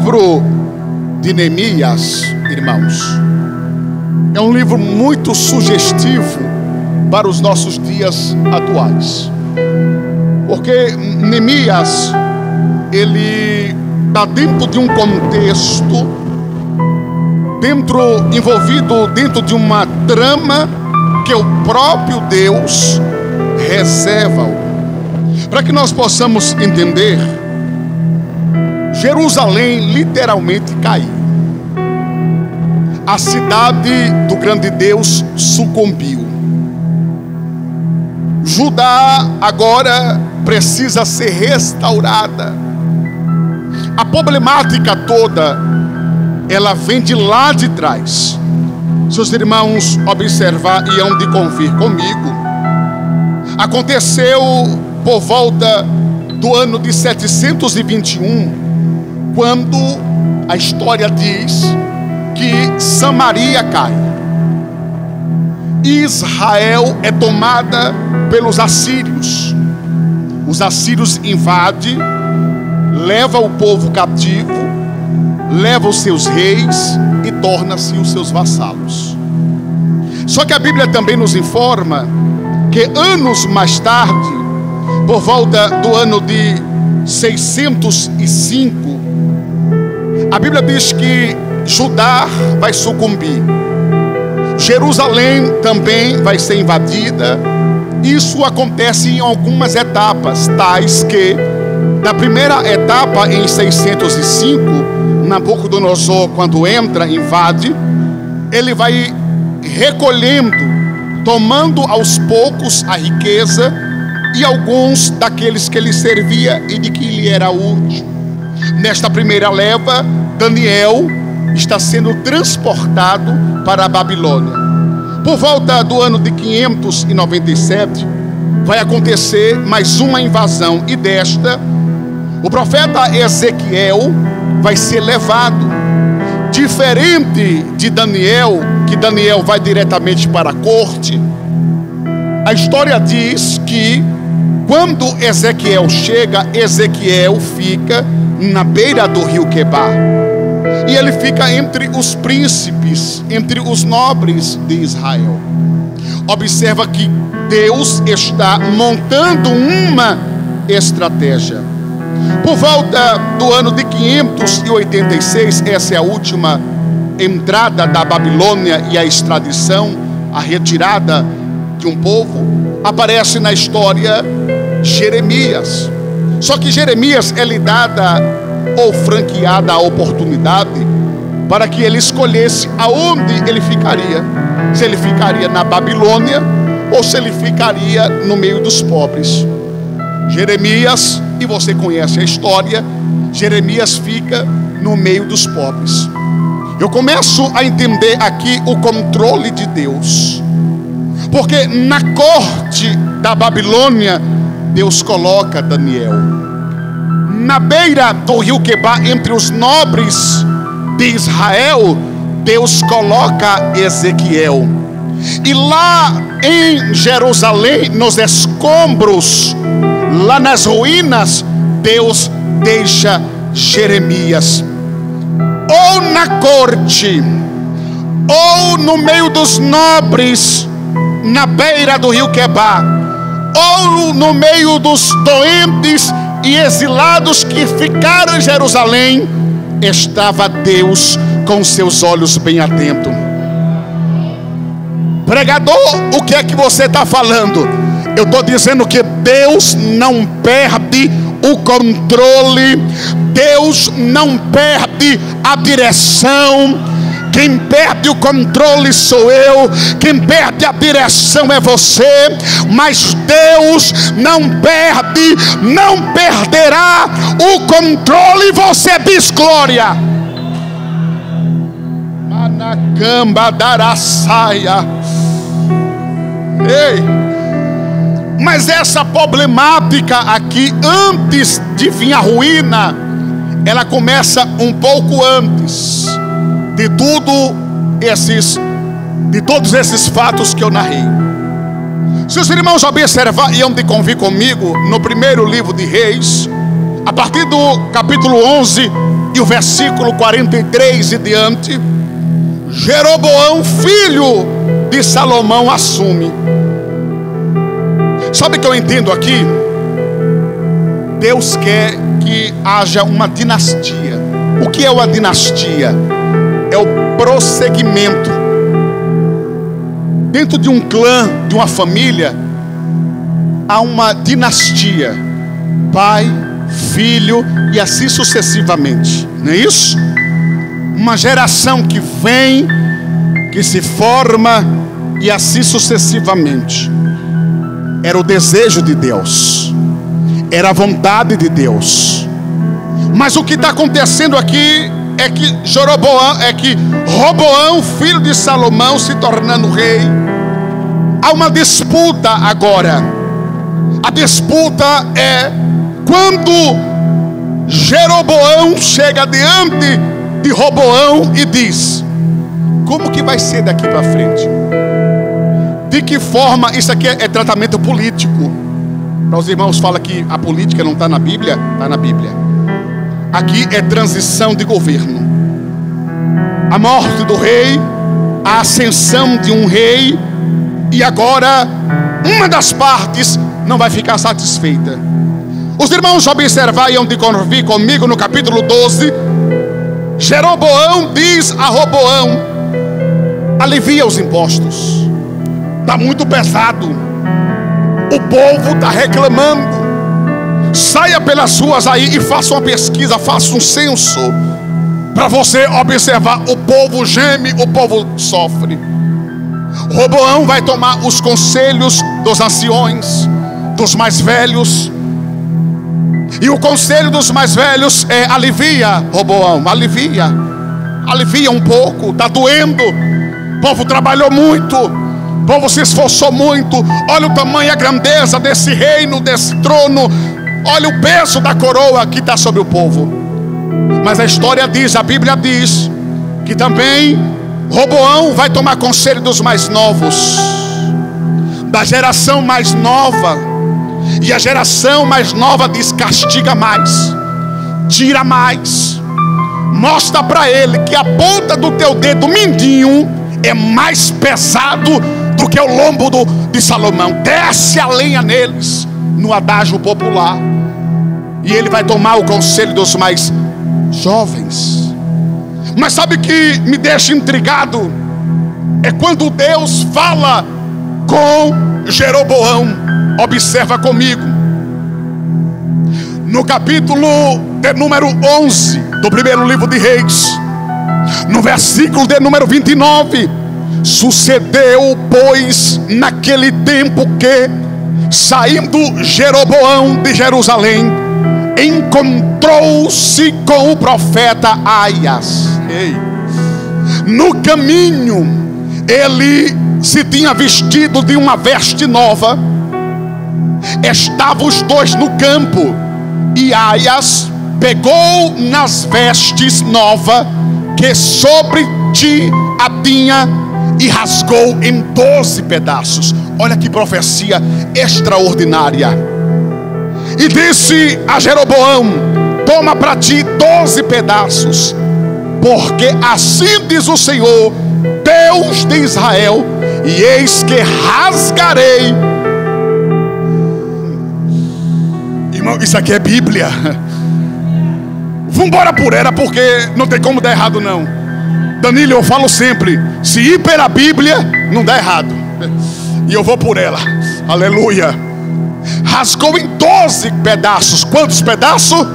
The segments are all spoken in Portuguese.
livro de Neemias, irmãos, é um livro muito sugestivo para os nossos dias atuais, porque Neemias, ele está dentro de um contexto, envolvido dentro de uma trama que o próprio Deus reserva. Para que nós possamos entender, Jerusalém literalmente caiu. A cidade do grande Deus sucumbiu. Judá agora precisa ser restaurada. A problemática toda, ela vem de lá de trás. Se os irmãos observar e hão de convir comigo, aconteceu por volta do ano de 721, quando a história diz que Samaria cai. Israel é tomada pelos assírios. Os assírios invadem, leva o povo cativo, leva os seus reis e torna-se os seus vassalos. Só que a Bíblia também nos informa que anos mais tarde, por volta do ano de 605, a Bíblia diz que Judá vai sucumbir, Jerusalém também vai ser invadida. Isso acontece em algumas etapas, tais que, na primeira etapa, em 605, Nabucodonosor, quando entra, invade, ele vai recolhendo, tomando aos poucos a riqueza e alguns daqueles que ele servia e de que lhe era útil. Nesta primeira leva, Daniel está sendo transportado para a Babilônia. Por volta do ano de 597, vai acontecer mais uma invasão, e desta, o profeta Ezequiel vai ser levado. Diferente de Daniel, que Daniel vai diretamente para a corte, a história diz que quando Ezequiel chega, Ezequiel fica na beira do rio Quebar, e ele fica entre os príncipes, entre os nobres de Israel. Observa que Deus está montando uma estratégia. Por volta do ano de 586, essa é a última entrada da Babilônia e a extradição, a retirada de um povo, aparece na história Jeremias. Só que Jeremias é lhe dada ou franqueada a oportunidade para que ele escolhesse aonde ele ficaria. Se ele ficaria na Babilônia ou se ele ficaria no meio dos pobres. Jeremias, e você conhece a história, Jeremias fica no meio dos pobres. Eu começo a entender aqui o controle de Deus, porque na corte da Babilônia Deus coloca Daniel. Na beira do rio Quebar, entre os nobres de Israel, Deus coloca Ezequiel. E lá em Jerusalém, nos escombros, lá nas ruínas, Deus deixa Jeremias. Ou na corte, ou no meio dos nobres, na beira do rio Quebar, ou no meio dos doentes e exilados que ficaram em Jerusalém, estava Deus com seus olhos bem atentos. Pregador, o que é que você está falando? Eu estou dizendo que Deus não perde o controle, Deus não perde a direção. Quem perde o controle sou eu, quem perde a direção é você, mas Deus não perde, não perderá o controle. Você diz glória. Manacamba daraçaia. Ei, mas essa problemática aqui, antes de vir a ruína, ela começa um pouco antes de todos esses fatos que eu narrei. Se os irmãos observar e hão de convir comigo no primeiro livro de Reis, a partir do capítulo 11, e o versículo 43 e diante, Jeroboão, filho de Salomão, assume. Sabe o que eu entendo aqui? Deus quer que haja uma dinastia. O que é uma dinastia? É o prosseguimento. Dentro de um clã, de uma família, há uma dinastia. Pai, filho e assim sucessivamente. Não é isso? Uma geração que vem, que se forma e assim sucessivamente. Era o desejo de Deus, era a vontade de Deus. Mas o que está acontecendo aqui é que Roboão, filho de Salomão, se tornando rei. Há uma disputa agora. A disputa é quando Jeroboão chega diante de Roboão e diz: como que vai ser daqui para frente? De que forma? Isso aqui é tratamento político. Para os irmãos falam que a política não está na Bíblia. Está na Bíblia. Aqui é transição de governo. A morte do rei, a ascensão de um rei, e agora uma das partes não vai ficar satisfeita. Os irmãos observaram de convir comigo no capítulo 12. Jeroboão diz a Roboão: alivia os impostos, está muito pesado, o povo está reclamando. Saia pelas ruas aí e faça uma pesquisa, faça um censo, para você observar. O povo geme, o povo sofre. Roboão vai tomar os conselhos dos anciões, dos mais velhos. E o conselho dos mais velhos é: alivia, Roboão, alivia um pouco, está doendo. O povo trabalhou muito, o povo se esforçou muito. Olha o tamanho e a grandeza desse reino, desse trono. Olha o peso da coroa que está sobre o povo. Mas a história diz, a Bíblia diz, que também Roboão vai tomar conselho dos mais novos, da geração mais nova. E a geração mais nova diz: castiga mais, tira mais, mostra para ele que a ponta do teu dedo mindinho é mais pesado do que o lombo de Salomão. Desce a lenha neles, no adágio popular. E ele vai tomar o conselho dos mais jovens. Mas sabe o que me deixa intrigado? É quando Deus fala com Jeroboão. Observa comigo. No capítulo de número 11 do primeiro livro de Reis, no versículo de número 29. Sucedeu, pois, naquele tempo que, saindo Jeroboão de Jerusalém, encontrou-se com o profeta Aias. No caminho, ele se tinha vestido de uma veste nova. Estavam os dois no campo, e Aias pegou nas vestes novas que sobre ti a tinha e rasgou em 12 pedaços. Olha que profecia extraordinária. E disse a Jeroboão: toma para ti 12 pedaços, porque assim diz o Senhor, Deus de Israel, e eis que rasgarei. Irmão, isso aqui é Bíblia. Vamos embora por ela, porque não tem como dar errado não. Danilo, eu falo sempre, se ir pela Bíblia, não dá errado. E eu vou por ela. Aleluia. Rasgou em 12 pedaços. Quantos pedaços?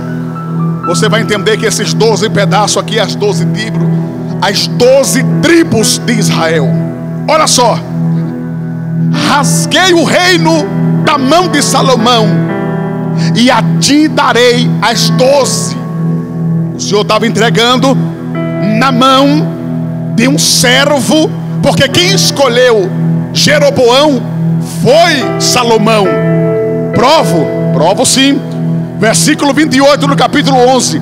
Você vai entender que esses 12 pedaços aqui, as 12 tribos, as 12 tribos de Israel. Olha só. Rasguei o reino da mão de Salomão, e a ti darei as 12. O Senhor estava entregando na mão de um servo, porque quem escolheu Jeroboão foi Salomão. Provo sim. Versículo 28 no capítulo 11.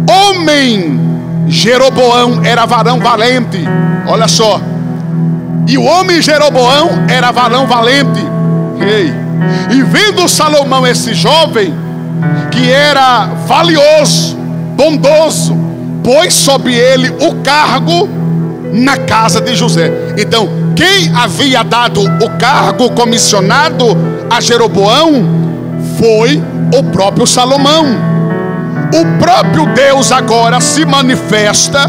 Homem, Jeroboão era varão valente. Olha só. E o homem Jeroboão era varão valente. E vendo Salomão esse jovem, que era valioso, bondoso, pôs sobre ele o cargo na casa de José. Então, quem havia dado o cargo comissionado a Jeroboão foi o próprio Salomão. O próprio Deus agora se manifesta,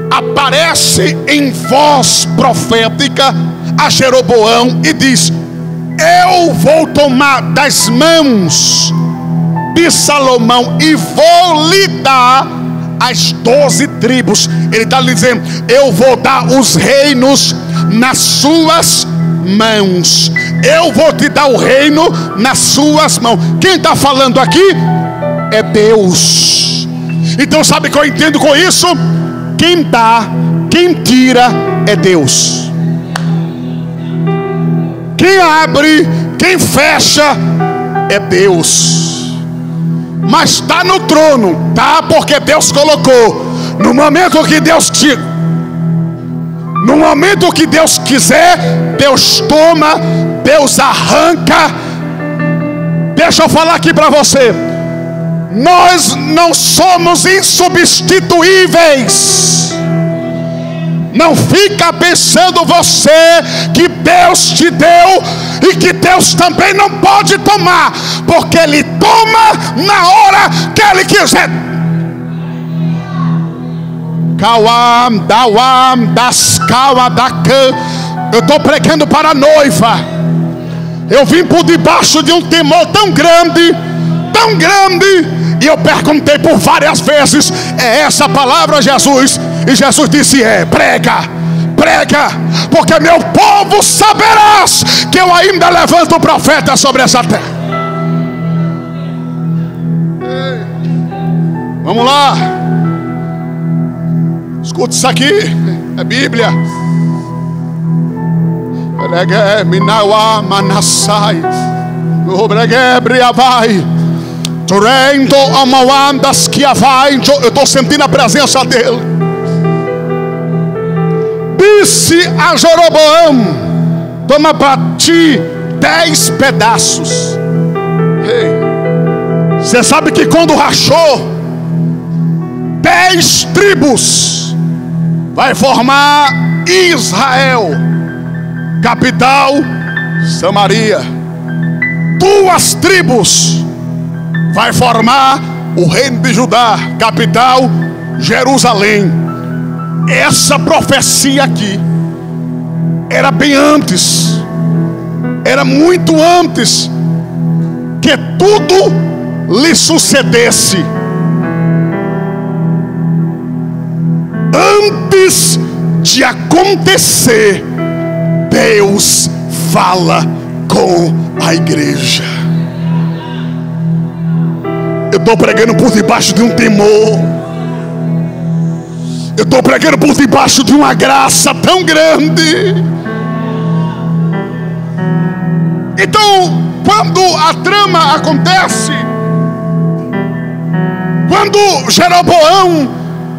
aparece em voz profética a Jeroboão e diz: eu vou tomar das mãos de Salomão e vou lhe dar as 12 tribos. Ele está dizendo: eu vou dar os reinos nas suas mãos. Eu vou te dar o reino nas suas mãos. Quem está falando aqui é Deus. Então sabe o que eu entendo com isso? Quem dá, quem tira é Deus. Quem abre, quem fecha é Deus. Mas está no trono, tá? Porque Deus colocou. No momento que Deus tira, no momento que Deus quiser, Deus toma, Deus arranca. Deixa eu falar aqui para você: nós não somos insubstituíveis. Não fica pensando você que Deus te deu e que Deus também não pode tomar, porque Ele toma na hora que Ele quiser. Eu estou pregando para a noiva. Eu vim por debaixo de um temor tão grande, e eu perguntei por várias vezes: é essa a palavra, Jesus? E Jesus disse: prega, porque meu povo saberás que eu ainda levanto profeta sobre essa terra. Vamos lá, escuta isso aqui, é Bíblia. Eu estou sentindo a presença dele. Disse a Jeroboão: toma para ti 10 pedaços. Você sabe que quando rachou 10 tribos, vai formar Israel, capital Samaria. 2 tribos vai formar o reino de Judá, capital Jerusalém. Essa profecia aqui era bem antes, era muito antes que tudo lhe sucedesse. Antes de acontecer, Deus fala com a igreja. Eu estou pregando por debaixo de um temor. Eu estou pregando por debaixo de uma graça tão grande. Então, quando a trama acontece, quando Jeroboão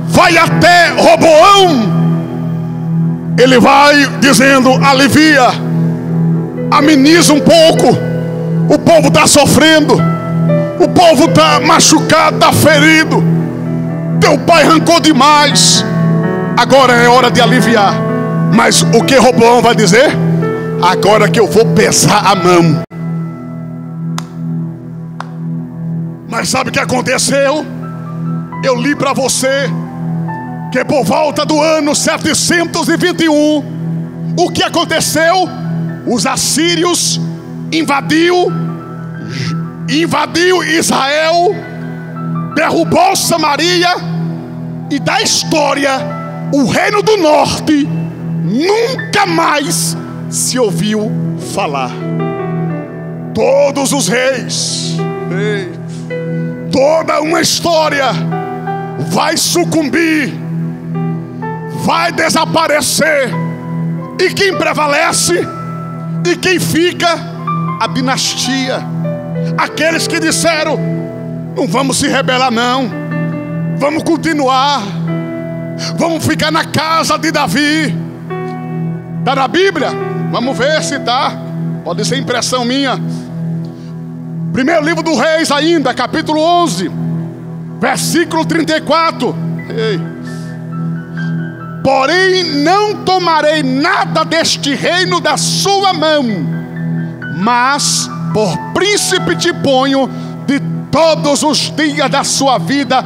vai até Roboão, ele vai dizendo: alivia, ameniza um pouco, o povo está sofrendo, o povo está machucado, está ferido, teu pai arrancou demais, agora é hora de aliviar. Mas o que Roboão vai dizer? Agora que eu vou pesar a mão. Mas sabe o que aconteceu? Eu li para você que por volta do ano 721, o que aconteceu? Os assírios invadiu Israel, derrubou Samaria, e da história, o reino do norte nunca mais se ouviu falar. Todos os reis, toda uma história vai sucumbir, vai desaparecer, e quem prevalece e quem fica? A dinastia. Aqueles que disseram: não vamos se rebelar não, vamos continuar, vamos ficar na casa de Davi. Está na Bíblia? Vamos ver se está. Pode ser impressão minha. Primeiro livro do Reis ainda, capítulo 11. Versículo 34. Ei. Porém não tomarei nada deste reino da sua mão, mas por príncipe te ponho de todos os dias da sua vida,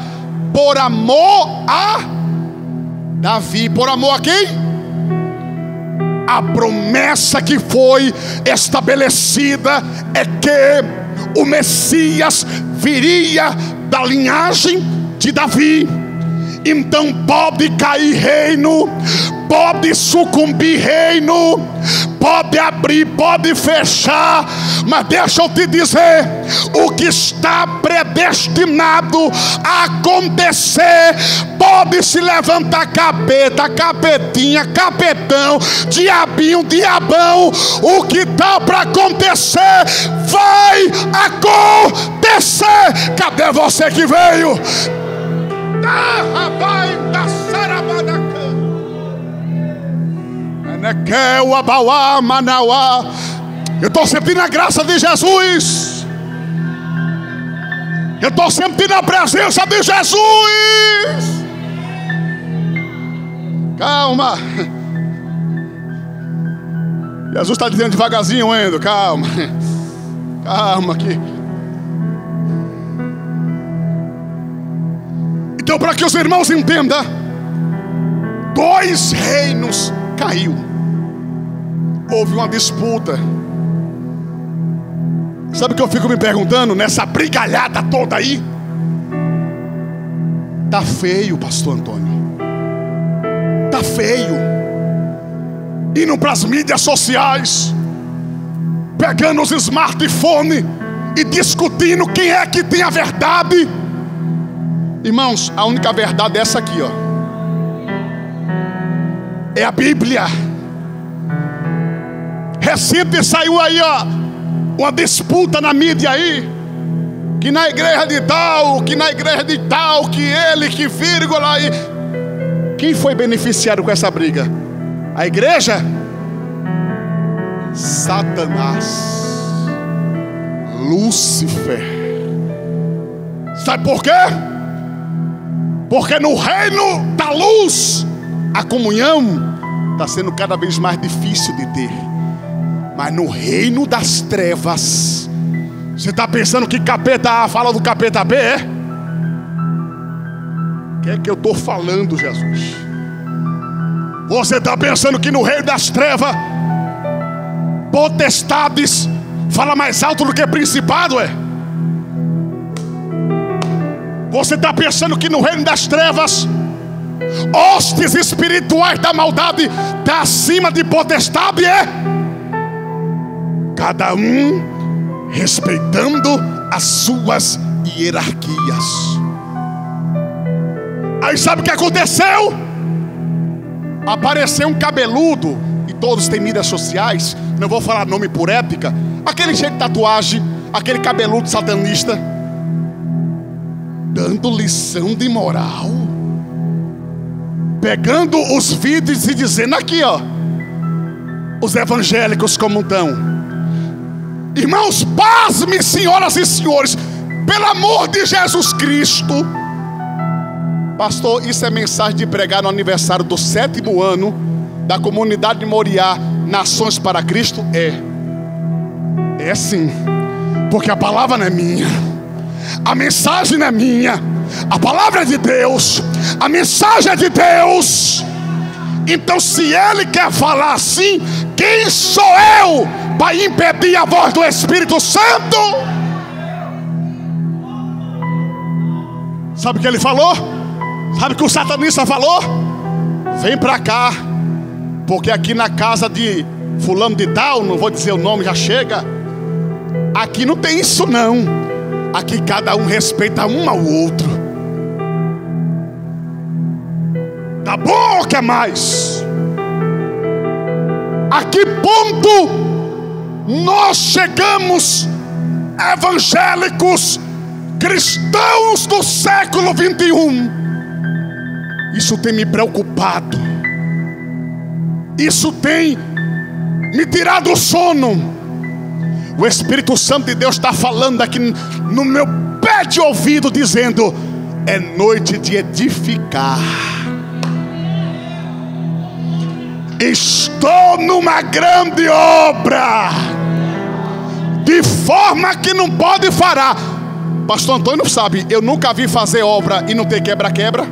por amor a Davi. Por amor a quem? A promessa que foi estabelecida é que o Messias viria da linhagem de Davi. Então pode cair reino, pode sucumbir reino, pode abrir, pode fechar, mas deixa eu te dizer, o que está predestinado a acontecer, pode se levantar capeta, capetinha, capetão, diabinho, diabão, o que está para acontecer, vai acontecer. Cadê você que veio? Eu estou sentindo a graça de Jesus. Eu estou sentindo a presença de Jesus. Calma. Jesus está dizendo devagarzinho, Endo. Calma. Calma aqui. Então, para que os irmãos entendam, 2 reinos caiu. Houve uma disputa. Sabe o que eu fico me perguntando nessa brigalhada toda aí? Tá feio, pastor Antônio. Tá feio. Indo para as mídias sociais, pegando os smartphones e discutindo quem é que tem a verdade. Irmãos, a única verdade é essa aqui, ó. É a Bíblia. Recente saiu aí, ó, uma disputa na mídia aí, que na igreja de tal, que na igreja de tal, que ele, que vírgula aí. Quem foi beneficiado com essa briga? A igreja? Satanás, Lúcifer. Sabe por quê? Porque no reino da luz, a comunhão está sendo cada vez mais difícil de ter. Mas no reino das trevas, você está pensando que capeta A fala do capeta B, é? O que é que eu estou falando, Jesus? Você está pensando que no reino das trevas, potestades fala mais alto do que principado, é? Você está pensando que no reino das trevas, hostes espirituais da maldade está acima de potestade, é? Cada um respeitando as suas hierarquias. Aí sabe o que aconteceu? Apareceu um cabeludo, e todos têm mídias sociais, não vou falar nome por ética, aquele jeito de tatuagem, aquele cabeludo satanista, dando lição de moral, pegando os vídeos e dizendo aqui, ó, os evangélicos como estão. Irmãos, pasme, senhoras e senhores, pelo amor de Jesus Cristo. Pastor, isso é mensagem de pregar no aniversário do 7º ano da comunidade de Moriá, Nações para Cristo? É sim, porque a palavra não é minha, a mensagem não é minha, a palavra é de Deus, a mensagem é de Deus. Então se Ele quer falar assim, quem sou eu para impedir a voz do Espírito Santo? Sabe o que ele falou? Sabe o que o satanista falou? Vem pra cá, porque aqui na casa de fulano de tal, não vou dizer o nome, já chega. Aqui não tem isso não. Aqui cada um respeita um ao outro. Tá bom ou quer mais? A que ponto nós chegamos, evangélicos, cristãos do século 21? Isso tem me preocupado. Isso tem me tirado o sono. O Espírito Santo de Deus está falando aqui no meu pé de ouvido, dizendo: é noite de edificar. Estou numa grande obra, de forma que não pode parar. Pastor Antônio sabe, eu nunca vi fazer obra e não ter quebra-quebra.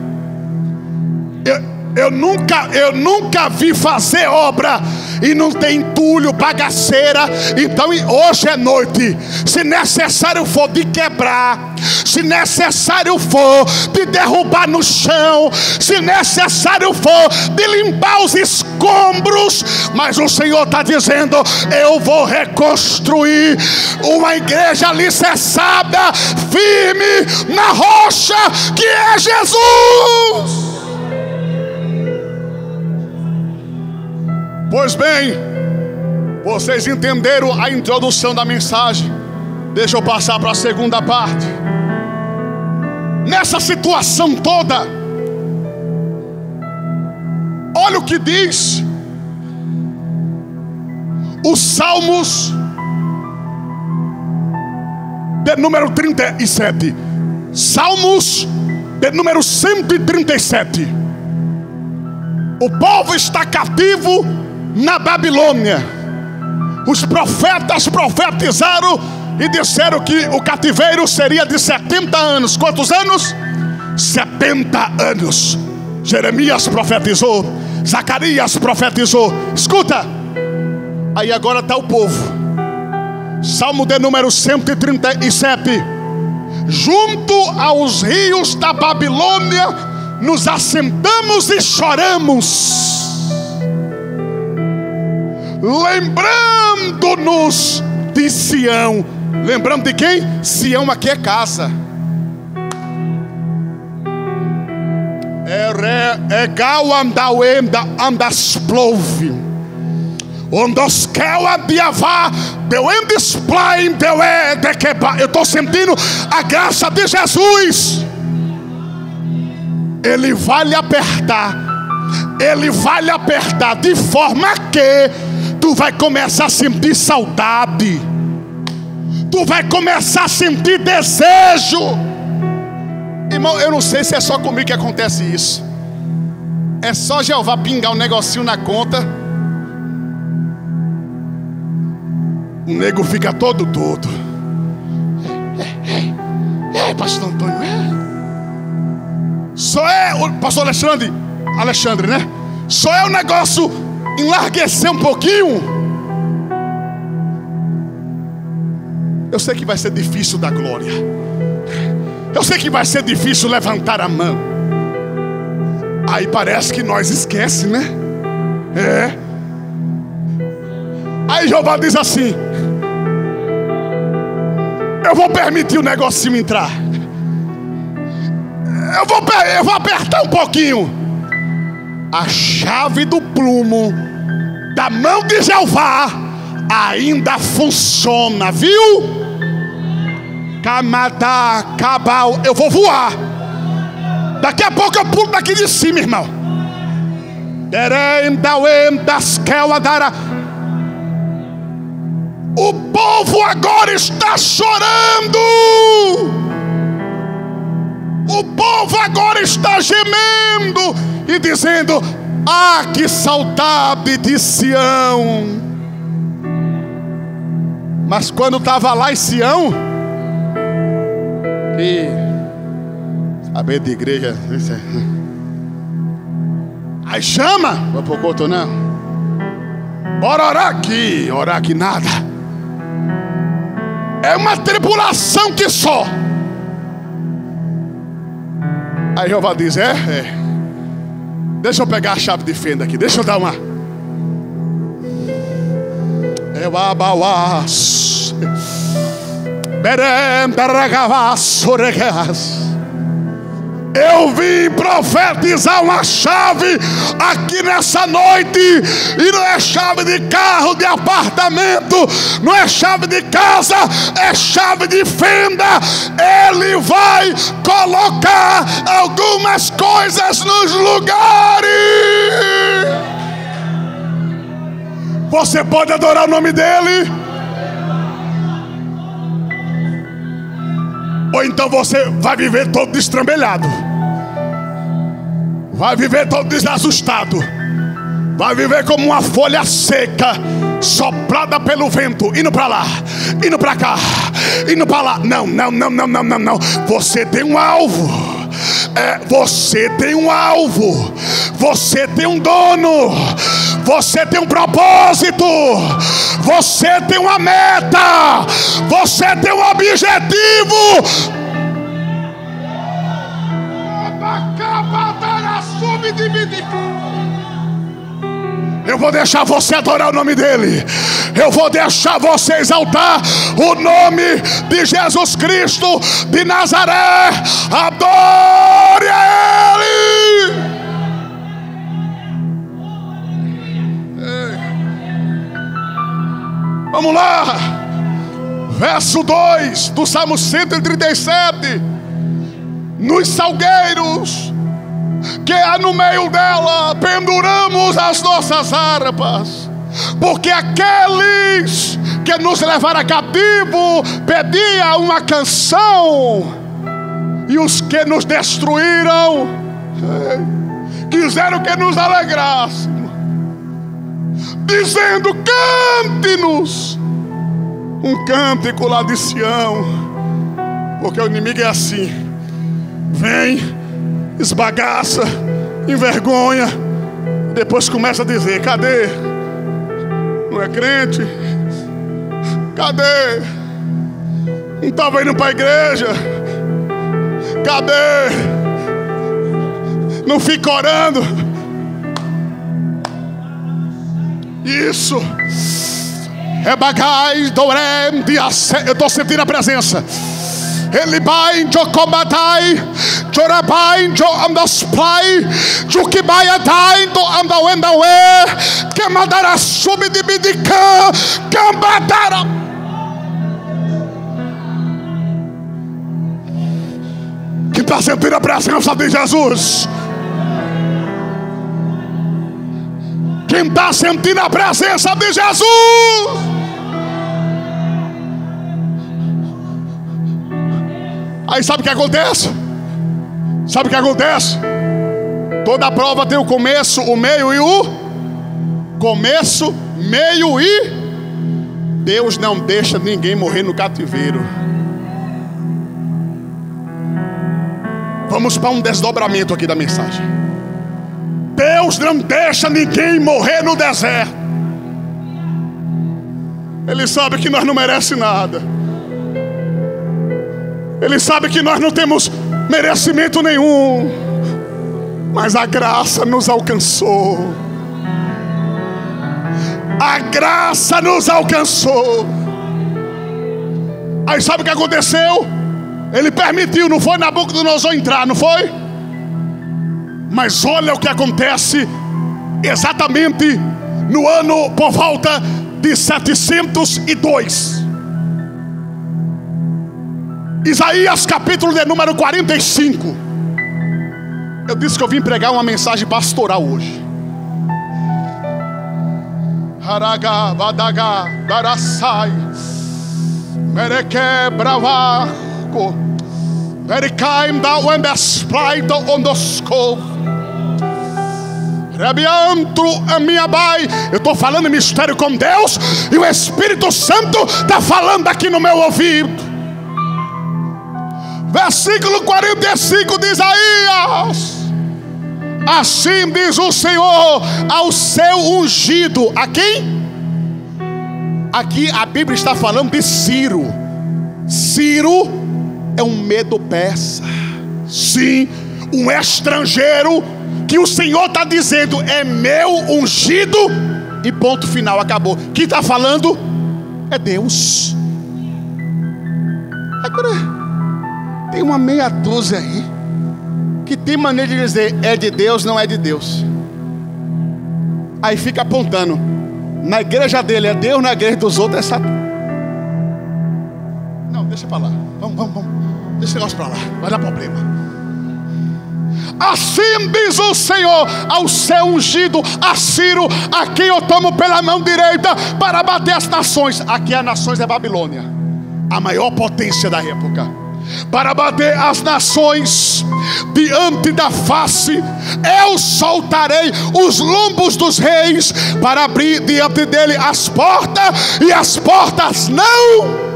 Eu nunca vi fazer obra e não tem entulho, bagaceira. Então hoje é noite. Se necessário for de quebrar, se necessário for de derrubar no chão, se necessário for de limpar os escombros, mas o Senhor está dizendo: eu vou reconstruir uma igreja alicerçada, firme na rocha que é Jesus. Pois bem, vocês entenderam a introdução da mensagem. Deixa eu passar para a segunda parte. Nessa situação toda, olha o que diz os Salmos de número 37. Salmos de número 137. O povo está cativo na Babilônia. Os profetas profetizaram e disseram que o cativeiro seria de 70 anos. Quantos anos? 70 anos. Jeremias profetizou, Zacarias profetizou. Escuta, aí agora está o povo. Salmo de número 137. Junto aos rios da Babilônia nos assentamos e choramos, lembrando-nos de Sião. Lembrando de quem? Sião aqui é casa. Egal andauenda andasplove. Ondoskel adiavá. Deu endisplaim deu dequeba. Eu estou sentindo a graça de Jesus. Ele vai lhe apertar. Ele vai lhe apertar de forma que tu vai começar a sentir saudade. Tu vai começar a sentir desejo. Irmão, eu não sei se é só comigo que acontece isso. É só Jeová pingar um negocinho na conta, o nego fica todo. Pastor Antônio, só é o pastor Alexandre, né? Só é o negócio enlarguecer um pouquinho. Eu sei que vai ser difícil dar glória. Eu sei que vai ser difícil levantar a mão. Aí parece que nós esquece, né? É. Aí Jeová diz assim: eu vou permitir o negocinho entrar. Eu vou apertar um pouquinho. A chave do plumo da mão de Jeová ainda funciona, viu? Camada, cabal, eu vou voar. Daqui a pouco eu pulo daqui de cima, irmão. O povo agora está chorando. O povo agora está gemendo e dizendo: ah, que saudade de Sião. Mas quando estava lá em Sião, que saber de igreja, aí chama, vou pro culto não. Bora orar aqui nada. É uma tribulação que só. Aí Jeová diz: deixa eu pegar a chave de fenda aqui. Deixa eu dar uma. Eu vim profetizar uma chave aqui nessa noite. E não é chave de carro, de apartamento, não é chave de casa, é chave de fenda. Ele vai colocar algumas coisas nos lugares. Você pode adorar o nome dele? Ou então você vai viver todo destrambelhado, vai viver todo desajustado, vai viver como uma folha seca, soprada pelo vento, indo para lá, indo para cá, indo para lá. Não. Você tem um alvo. Você tem um alvo. Você tem um dono. Você tem um propósito. Você tem uma meta. Você tem um objetivo. Eu vou deixar você adorar o nome dele. Eu vou deixar você exaltar o nome de Jesus Cristo de Nazaré. Adore a ele. Vamos lá. Verso 2 do Salmo 137. Nos salgueiros que há no meio dela, penduramos as nossas harpas, porque aqueles que nos levaram cativo pediam uma canção, e os que nos destruíram quiseram que nos alegrássemos, dizendo: cante-nos um cântico lá de Sião. Porque o inimigo é assim: vem, esbagaça, envergonha, depois começa a dizer: cadê? Não é crente? Cadê? Não estava indo para a igreja? Cadê? Não fica orando? Isso é bagagem do rem de acesso. Eu estou sentindo a presença. Ele vai em Jocobatai, Jorabai, Jo Andaspai, Jukibayatai, Do Andawendawé, Camadara Subidibidicã, Cambadara. Quem está sentindo a presença de Jesus? Quem está sentindo a presença de Jesus? Aí sabe o que acontece? Sabe o que acontece? Toda prova tem o começo, o meio e o começo, meio e Deus não deixa ninguém morrer no cativeiro. Vamos para um desdobramento aqui da mensagem. Deus não deixa ninguém morrer no deserto. Ele sabe que nós não merecemos nada. Ele sabe que nós não temos merecimento nenhum, mas a graça nos alcançou. A graça nos alcançou. Aí sabe o que aconteceu? Ele permitiu, não foi Nabucodonosor entrar, não foi? Mas olha o que acontece exatamente no ano por volta de 702. Isaías capítulo de número 45. Eu disse que eu vim pregar uma mensagem pastoral hoje. Haraga, Vadaga, Darasai, Mereke, Bravaco, Merikaim, da Wendesplaito, Ondosco, Rebiantro, a minha bai. Eu estou falando em mistério com Deus, e o Espírito Santo está falando aqui no meu ouvido. Versículo 45 de Isaías: assim diz o Senhor ao seu ungido. A quem? Aqui a Bíblia está falando de Ciro. Ciro é um medo-persa. Sim, um estrangeiro que o Senhor está dizendo: é meu ungido. E ponto final, acabou. Quem está falando é Deus. Agora tem uma meia dúzia aí que tem maneira de dizer: é de Deus, não é de Deus. Aí fica apontando. Na igreja dele é Deus, na igreja dos outros é Satanás. Não, deixa pra lá. Vamos. Deixa esse negócio pra lá, vai dar problema. Assim diz o Senhor ao seu ungido, a Ciro, a quem eu tomo pela mão direita para bater as nações. Aqui as nações é Babilônia, a maior potência da época. para bater as nações diante da face. Eu soltarei os lombos dos reis para abrir diante dele as portas, e as portas não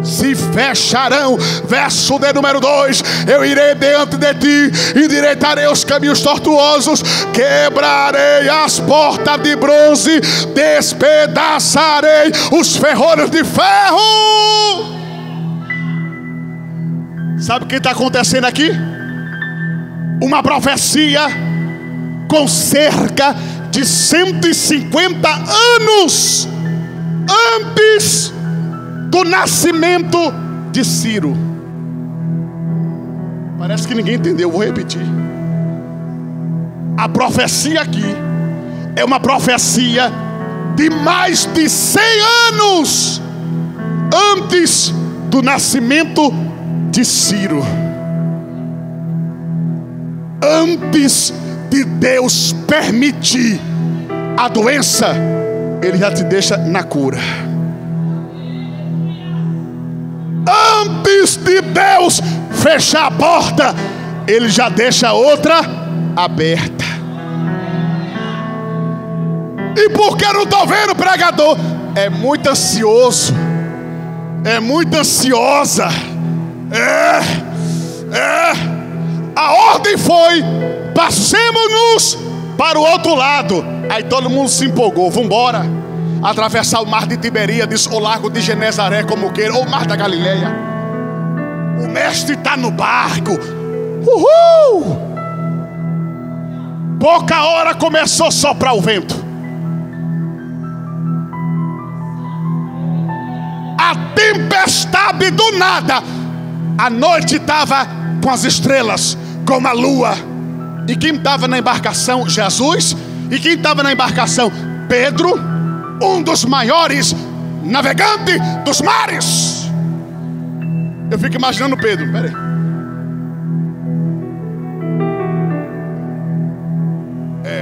se fecharão. Verso de número 2: eu irei diante de ti, endireitarei os caminhos tortuosos, quebrarei as portas de bronze, despedaçarei os ferrolhos de ferro. Sabe o que está acontecendo aqui? Uma profecia com cerca de 150 anos antes do nascimento de Ciro. Parece que ninguém entendeu, vou repetir. A profecia aqui é uma profecia de mais de 100 anos antes do nascimento de Ciro. Antes de Deus permitir a doença, Ele já te deixa na cura. Antes de Deus fechar a porta, Ele já deixa outra aberta. E por que eu não estou vendo, pregador? É muito ansioso, é muito ansiosa. A ordem foi: passemos-nos para o outro lado. Aí todo mundo se empolgou, vamos embora. Atravessar o mar de Tiberíades, o lago de Genezaré, como queira, ou o mar da Galileia. O mestre está no barco. Uhul! Pouca hora começou a soprar o vento. A tempestade do nada. A noite estava com as estrelas, com a lua. E quem estava na embarcação? Jesus. E quem estava na embarcação? Pedro, um dos maiores navegantes dos mares. Eu fico imaginando Pedro. Pera aí.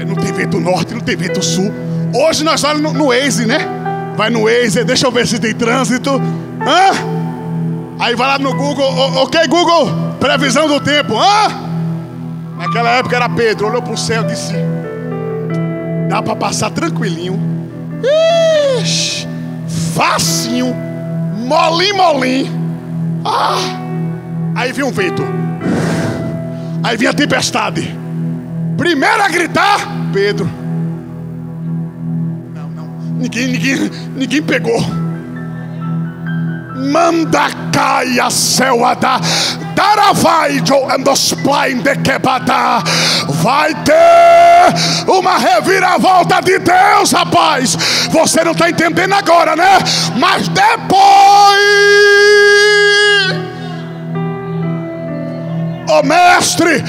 Não tem vento norte, não tem vento sul. Hoje nós vamos no Waze, né? Vai no Waze, deixa eu ver se tem trânsito. Aí vai lá no Google. Ok, Google, previsão do tempo. Naquela época era Pedro, olhou para o céu e disse: dá para passar tranquilinho. Ixi, facinho, molim. Aí vinha um vento, aí vinha a tempestade. Primeiro a gritar, Pedro. Não, ninguém pegou. Manda caia selva da Daravaijo and dos plain de Quebada. Vai ter uma reviravolta de Deus, rapaz. Você não está entendendo agora, né? Mas depois, oh mestre,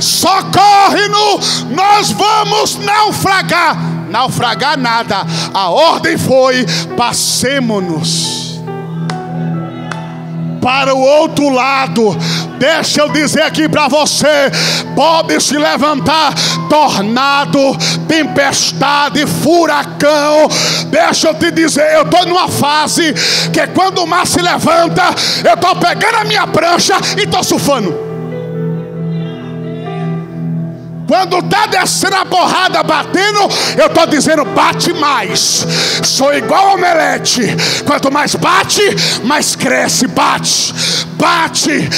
socorre-nos, nós vamos naufragar. Naufragar nada, a ordem foi: passemos-nos para o outro lado. Deixa eu dizer aqui para você: pode se levantar tornado, tempestade, furacão. Deixa eu te dizer, eu estou numa fase que quando o mar se levanta, eu estou pegando a minha prancha e estou surfando. Quando está descendo a porrada, batendo, eu estou dizendo: bate mais. Sou igual omelete. Quanto mais bate, mais cresce. Bate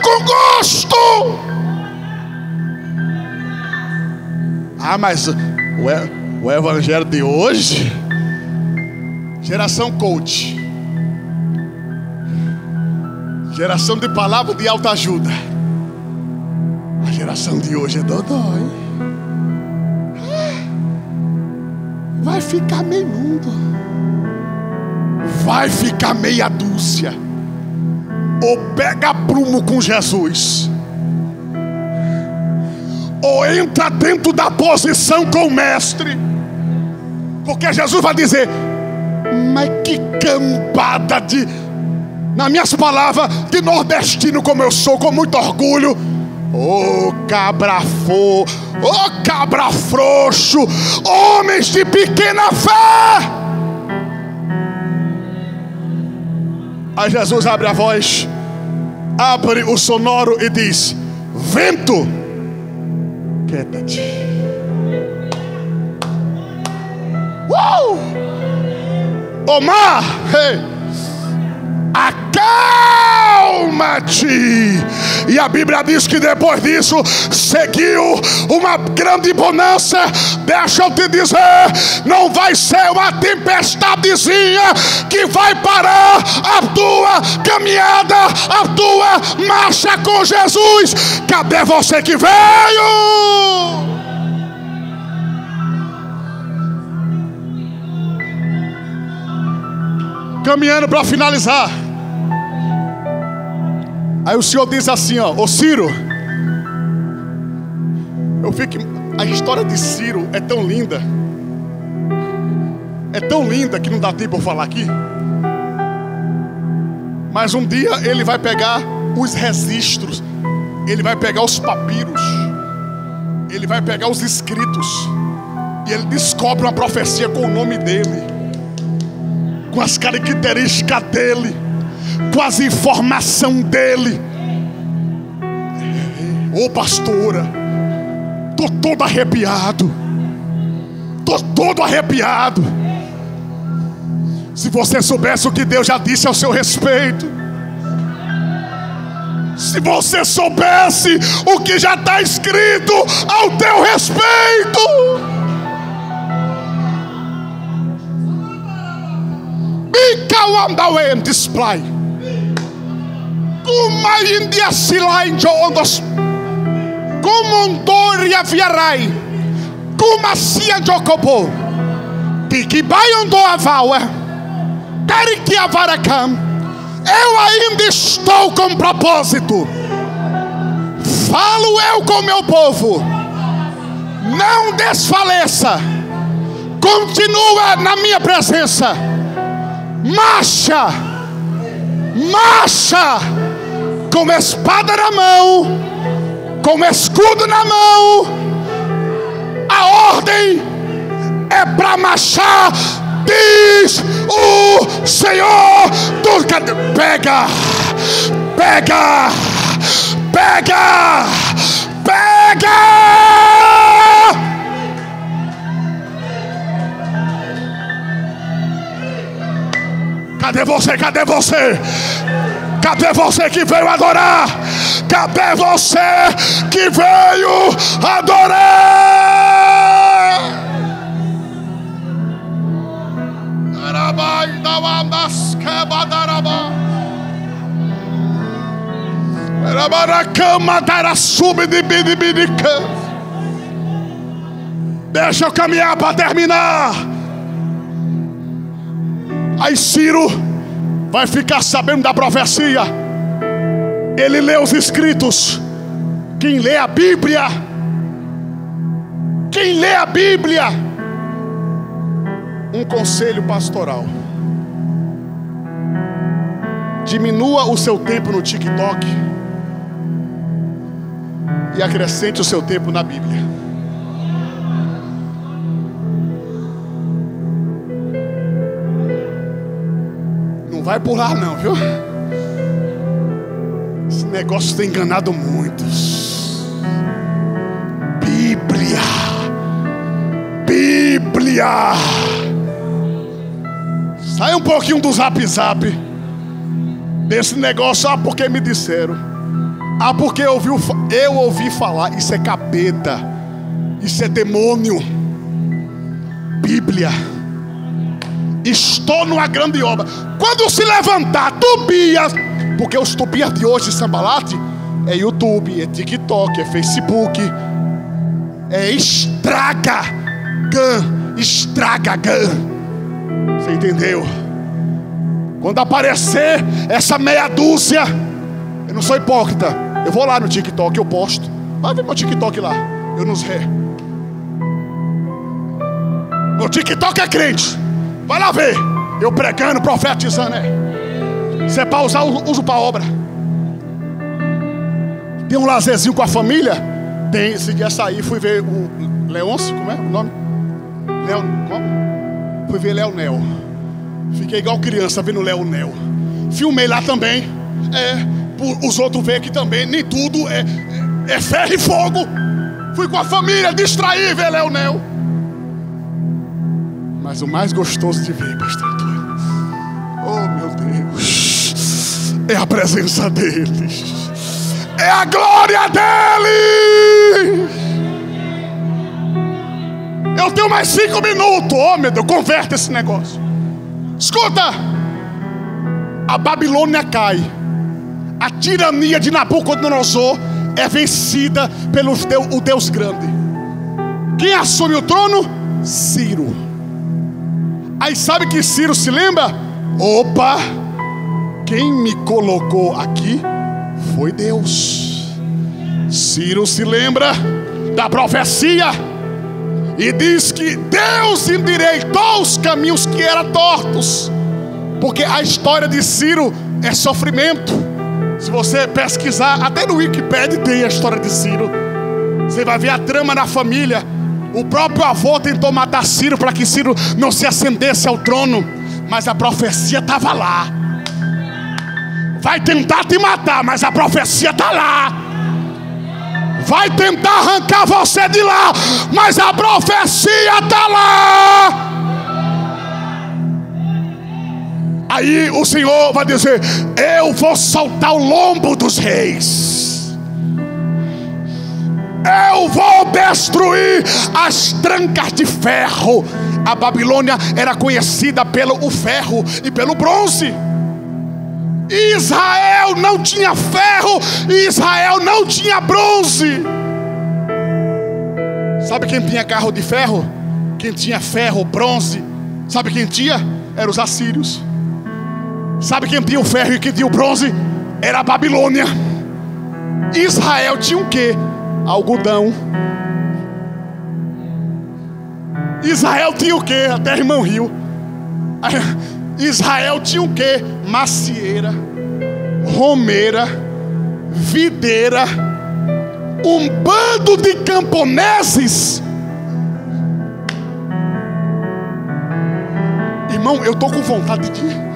com gosto. Mas o evangelho de hoje, geração coach, geração de palavra de autoajuda. A geração de hoje é dodói. Vai ficar meio mundo, vai ficar meia dúzia. Ou pega prumo com Jesus, ou entra dentro da posição com o mestre. Porque Jesus vai dizer: mas que cambada de, nas minhas palavras, de nordestino como eu sou, com muito orgulho. cabra frouxo, homens de pequena fé. Aí Jesus abre a voz, abre o sonoro e diz: vento, quieta-te. O mar, acalma-te. E a Bíblia diz que depois disso seguiu uma grande bonança. Deixa eu te dizer, não vai ser uma tempestadezinha que vai parar a tua caminhada, a tua marcha com Jesus. Cadê você que veio? Caminhando para finalizar. Aí o Senhor diz assim, ó: ô Ciro, a história de Ciro é tão linda. É tão linda que não dá tempo de eu falar aqui. Mas um dia ele vai pegar os registros, ele vai pegar os papiros, ele vai pegar os escritos, e ele descobre uma profecia com o nome dele, com as características dele, com as informações dele. Ô pastora, tô todo arrepiado. Tô todo arrepiado. Se você soubesse o que Deus já disse ao seu respeito, se você soubesse o que já está escrito ao teu respeito. Display. Kuma India Silai Jondos. Kumondoria Viarai. Kuma Sia Jokobo. Tiki Bayondo Avawa. Tariki Avarakam. Eu ainda estou com propósito. Falo eu com meu povo. Não desfaleça. Continua na minha presença. Marcha, marcha, com espada na mão, com escudo na mão. A ordem é para marchar, diz o Senhor. Pega, pega, pega, pega. Cadê você? Cadê você? Cadê você que veio adorar? Cadê você que veio adorar? Deixa eu caminhar para terminar. Aí Ciro vai ficar sabendo da profecia. Ele lê os escritos. Quem lê a Bíblia, quem lê a Bíblia, um conselho pastoral: diminua o seu tempo no TikTok e acrescente o seu tempo na Bíblia. Vai pular não, viu? Esse negócio tem enganado muitos. Bíblia, Bíblia. Sai um pouquinho do zap zap desse negócio. Ah, porque me disseram. Ah, porque eu ouvi falar. Isso é capeta. Isso é demônio. Bíblia. Estou numa grande obra. Quando se levantar Tobias, porque os Tobias de hoje, Sambalat, é YouTube, é TikTok, é Facebook, é Instagram. Você entendeu? Quando aparecer essa meia dúzia, eu não sou hipócrita, eu vou lá no TikTok, eu posto. Vai ver meu TikTok lá, eu nos ré. Meu TikTok é crente. Vai lá ver, eu pregando, profetizando, Se é para usar, uso para obra. Tem um lazerzinho com a família? Tem, esse dia saí, fui ver o Leôncio, como é o nome? Fui ver Leonel. Fiquei igual criança vendo Leonel. Filmei lá também. Os outros veem aqui também. Nem tudo é ferro e fogo. Fui com a família distrair, ver Leonel. Mas o mais gostoso de ver, pastor Antônio, oh meu Deus, é a presença deles, é a glória deles. Eu tenho mais 5 minutos. Oh meu Deus, converta esse negócio. Escuta, a Babilônia cai, a tirania de Nabucodonosor é vencida pelo o Deus grande. Quem assume o trono? Ciro. Aí sabe que Ciro se lembra? Opa, quem me colocou aqui foi Deus. Ciro se lembra da profecia e diz que Deus endireitou os caminhos que eram tortos. Porque a história de Ciro é sofrimento. Se você pesquisar, até no Wikipedia tem a história de Ciro. Você vai ver a trama na família. O próprio avô tentou matar Ciro para que Ciro não se ascendesse ao trono, mas a profecia estava lá. Vai tentar te matar, mas a profecia está lá. Vai tentar arrancar você de lá, mas a profecia está lá. Aí o Senhor vai dizer: eu vou soltar o lombo dos reis. Eu vou destruir as trancas de ferro. A Babilônia era conhecida pelo ferro e pelo bronze. Israel não tinha ferro, Israel não tinha bronze. Sabe quem tinha carro de ferro? Quem tinha ferro, bronze? Sabe quem tinha? Eram os assírios. Sabe quem tinha o ferro e quem tinha o bronze? Era a Babilônia. Israel tinha o quê? Algodão. Israel tinha o quê? Até irmão Rio. Israel tinha o quê? Macieira, romeira, videira, um bando de camponeses. Irmão, eu tô com vontade de ir.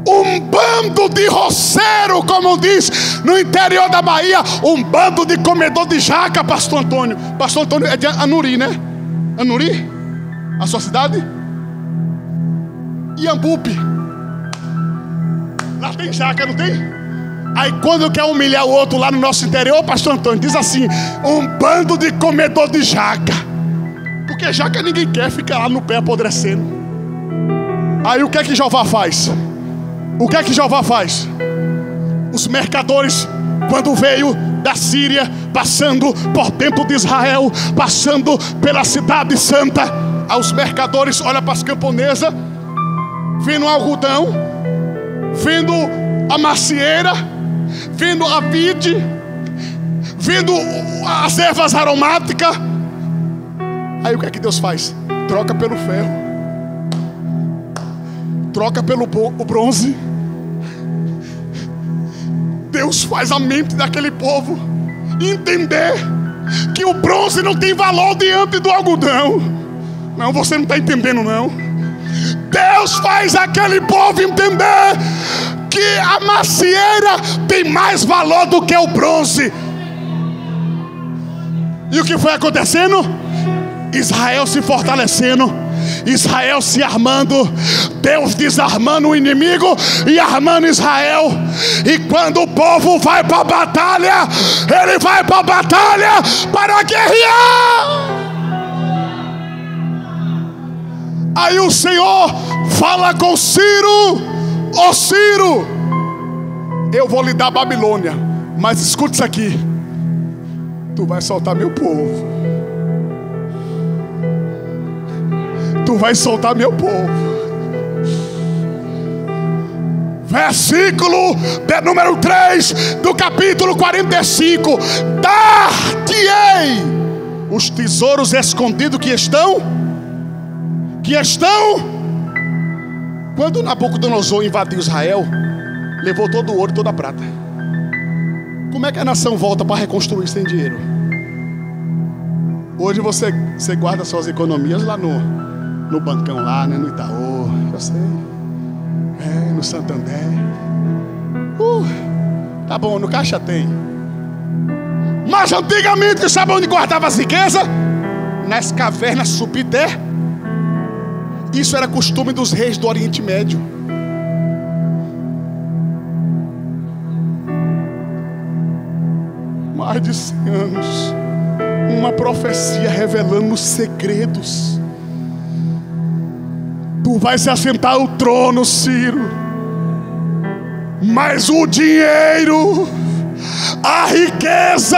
Um bando de roceiro, como diz no interior da Bahia. Um bando de comedor de jaca, pastor Antônio. Pastor Antônio é de Anuri, né? Anuri? A sua cidade? Iambupe. Lá tem jaca, não tem? Aí quando quer humilhar o outro lá no nosso interior, pastor Antônio diz assim: um bando de comedor de jaca. Porque jaca ninguém quer, fica lá no pé apodrecendo. Aí o que é que Jeová faz? O que é que Jeová faz? Os mercadores, quando veio da Síria, passando por dentro de Israel, passando pela cidade santa, os mercadores olham para as camponesas, vendo o algodão, vendo a macieira, vendo a vide, vendo as ervas aromáticas. Aí o que é que Deus faz? Troca pelo ferro, troca pelo bronze. Deus faz a mente daquele povo entender que o bronze não tem valor diante do algodão. Não, você não está entendendo não. Deus faz aquele povo entender que a macieira tem mais valor do que o bronze. E o que foi acontecendo? Israel se fortalecendo, Israel se armando, Deus desarmando o inimigo e armando Israel. E quando o povo vai para a batalha, ele vai para a batalha para guerrear. Aí o Senhor fala com Ciro: ó Ciro, eu vou lhe dar a Babilônia, mas escute isso aqui: tu vai soltar meu povo. Tu vai soltar meu povo. Versículo de número 3 do capítulo 45: dar-te-ei os tesouros escondidos que estão. Quando Nabucodonosor invadiu Israel, levou todo o ouro e toda a prata. Como é que a nação volta para reconstruir sem dinheiro? Hoje você guarda suas economias lá no bancão lá, né? No Itaú, eu sei. No Santander. Tá bom, no caixa tem. Mas antigamente, sabe onde guardava as riquezas? Nas cavernas subter. Isso era costume dos reis do Oriente Médio. Mais de 100 anos, uma profecia revelando os segredos. Tu vai se assentar no trono, Ciro, mas o dinheiro, a riqueza